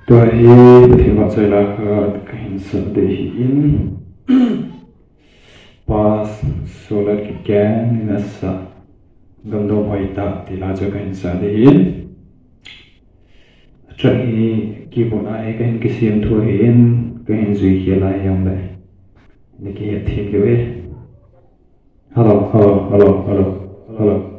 Tôi hi thì mà chơi là cái hình sự để in pas solar ki kyan nasa gamdo hoita tila jo cái hình sự để in cho hi ki bona ai cái hình kisim thua in cái hình duy kia lại yong đây này kia thêm cái về hello hello hello hello hello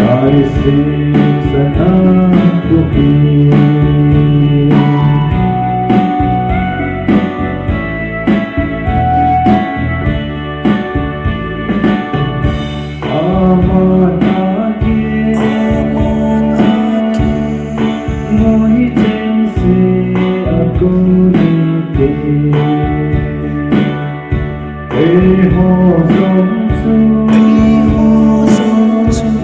Hãy subscribe cho kênh Ghiền Mì Gõ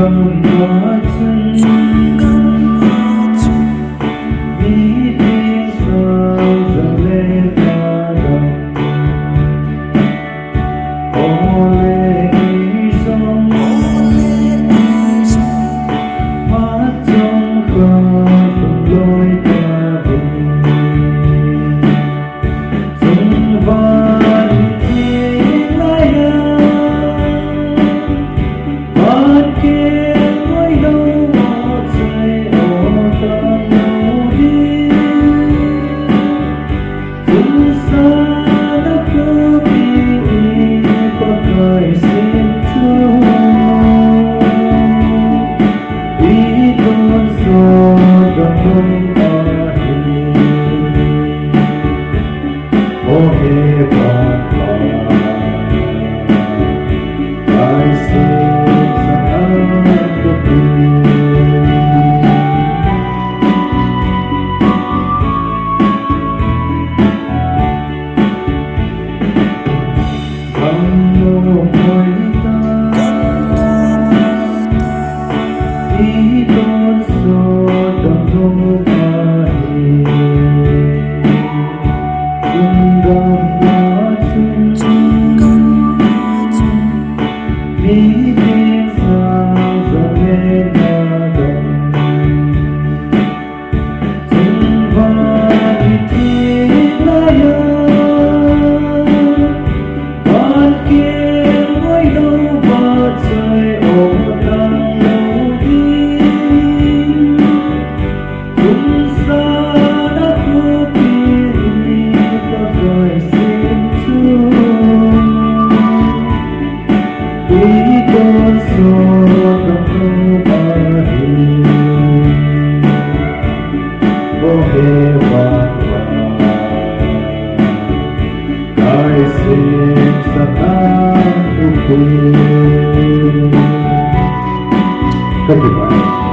để không bỏ lỡ Thank you,